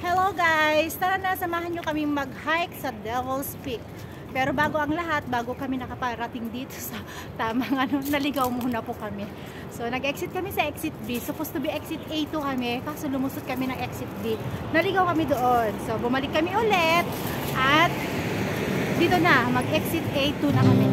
Hello guys! Tara na, samahan nyo kaming mag-hike sa Devil's Peak. Pero bago ang lahat, bago kami nakaparating dito sa tamang naligaw muna po kami. So nag-exit kami sa exit B. Supposed to be exit A2 kami, kaso lumusot kami ng exit B. Naligaw kami doon. So bumalik kami ulit at dito na, mag-exit A2 na kami.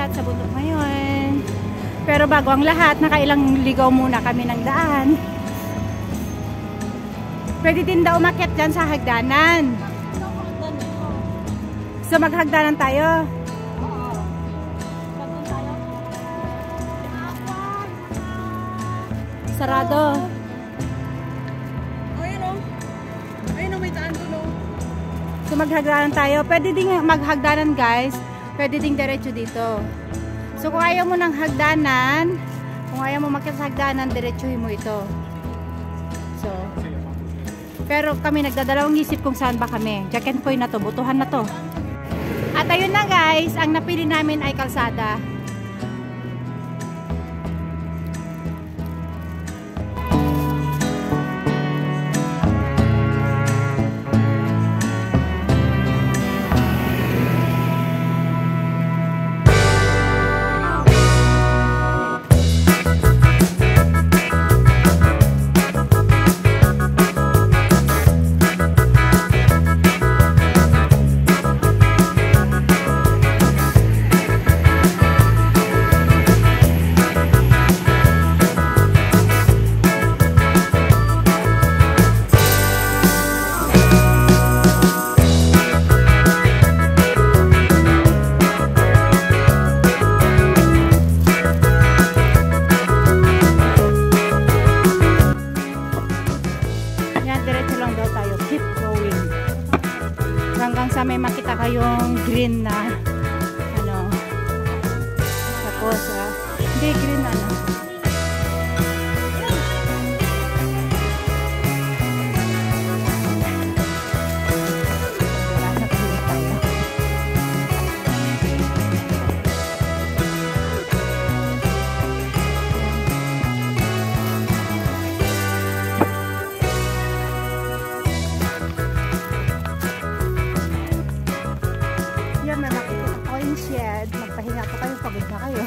umakyat sa bundok ngayon. Pero bago ang lahat, nakailang ligaw muna kami ng daan. Pwede din daw umakyat dyan sa hagdanan. So maghagdanan tayo. Sarado. Ayun o, may daan doon o. So maghagdanan tayo. Pwede din maghagdanan guys. Pwede din diretso dito. So kung ayaw mo ng hagdanan, kung ayaw mo makyat sa hagdanan, diretsuhin mo ito. So, pero kami nagdadalawang isip kung saan ba kami. Jack and Poy na to, butuhan na to. At ayun na guys, ang napili namin ay kalsada. Hanggang sa may makita kayong green na ano, tapos hindi green ano, magpahinga po kayo, pagod na kayo.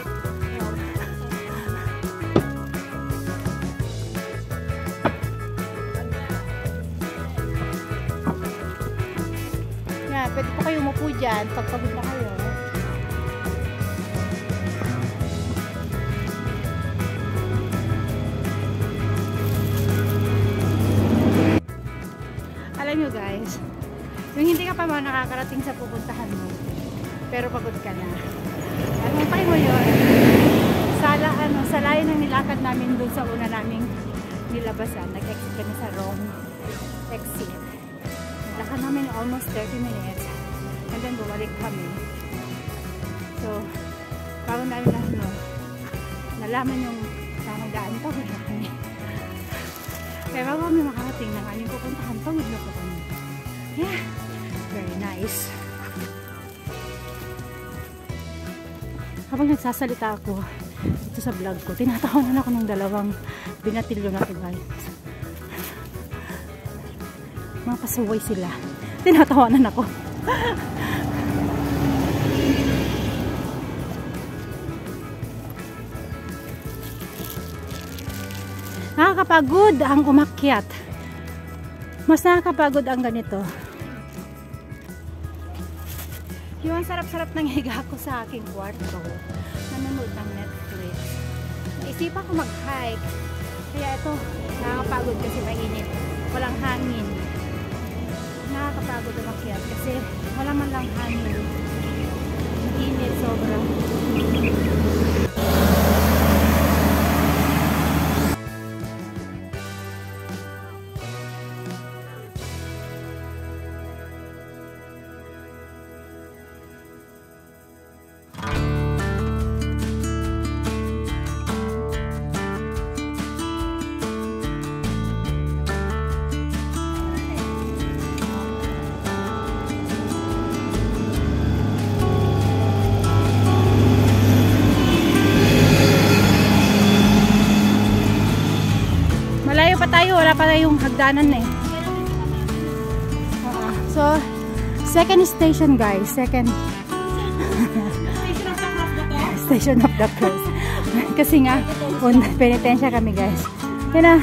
Yeah, pwede po kayo umupo dyan pag pagod na kayo. Alam nyo guys, yung hindi ka pa mga nakakarating sa pupuntahan mo, pero pagod ka na. Ano tayo mo yun? Sa layo ng nilakad namin doon sa una naming nilabasan. Nag-exit kami sa wrong exit. Nilakad namin almost 30 minutes. And then bumalik kami. So, bago namin nalaman yung tamang daan, pagod na kami. Kaya bago kami makarating ng aming pupuntahan, pagod na po kami. Yeah, very nice. Habang nagsasalita ako dito sa vlog ko, tinatawanan ako ng dalawang binatilyo na to guys. Mga pasaway sila. Tinatawanan ako. Nakakapagod ang umakyat. Mas nakakapagod ang ganito. Yung sarap-sarap ng higa ko sa aking kwarto. Nanonood ng Netflix. Naisipan ko mag-hike. Kaya ito, nakakapagod kasi mainit. Walang hangin. Nakakapagod umakyat kasi wala man lang hangin. Mainit sobra. Malayo pa tayo, wala pa tayong hagdanan eh. So, second station guys, second Station of the Cross. Kasi nga, penitensya kami guys. Yan na.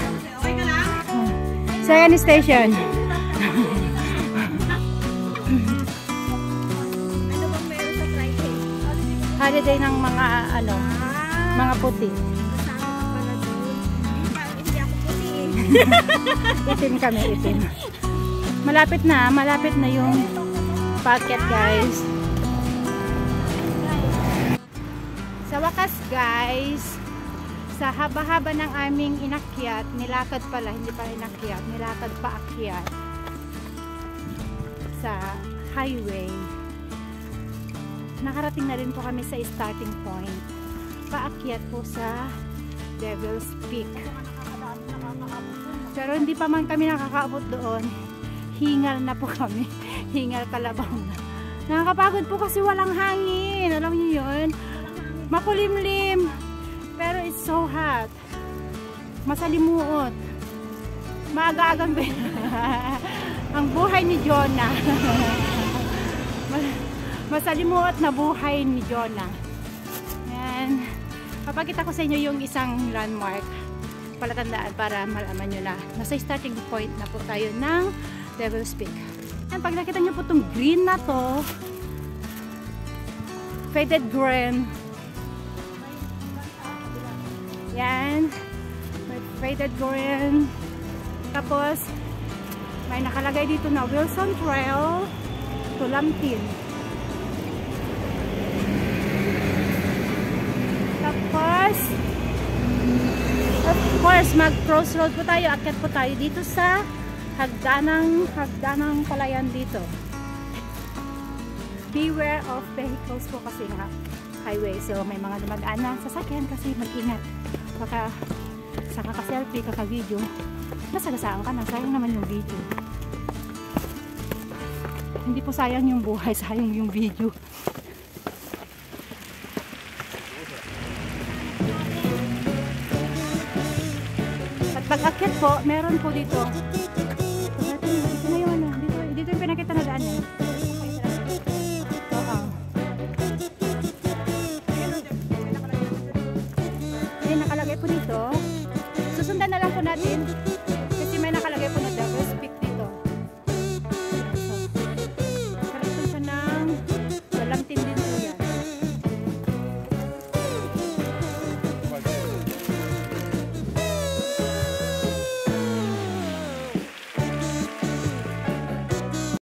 Second station. holiday ng mga ano, mga puti. Kasama ka pala doon. Hindi ako puti eh. Itim kami, itim. Malapit na yung packet, guys. Sa wakas, guys, sa haba-haba ng aming inakyat, nilakad pala, hindi pa inakyat, nilakad pa akyat sa highway. Nakarating na rin po kami sa starting point. Paakyat po sa Devil's Peak. Pero hindi pa man kami nakakaabot doon. Hingal na po kami. Hingal kalabaw na. Nakakapagod po kasi walang hangin. Alam niyo yun? Makulimlim. Pero it's so hot. Masalimuot. Maaga-agang ang buhay ni Jonah. Masalimuot na buhay ni Jonah. Yan. Papakita ko sa inyo yung isang landmark. Palatandaan para malaman nyo na nasa starting point na po tayo ng Devil's Peak. Yan, pag nakita nyo po itong green na to, faded green. Yan. May faded green. Tapos, may nakalagay dito na Wilson Trail to Lamtin. Tapos, of course, mag-crossroad po tayo. Akyat po tayo dito sa hagdanang palayan dito. Beware of vehicles po kasi nga highway. So, may mga dumadaan na sasakyan kasi mag-ingat. Baka sa kaka-selfie, kaka-video, nasagasaan ka na. Sayang naman yung video. Hindi po sayang yung buhay, sayang yung video. At pag-akyat po, meron po dito. Dito na yun. Dito yung pinakita na daan eh. Oo. Ay, nakalagay po dito. Susundan na lang po natin.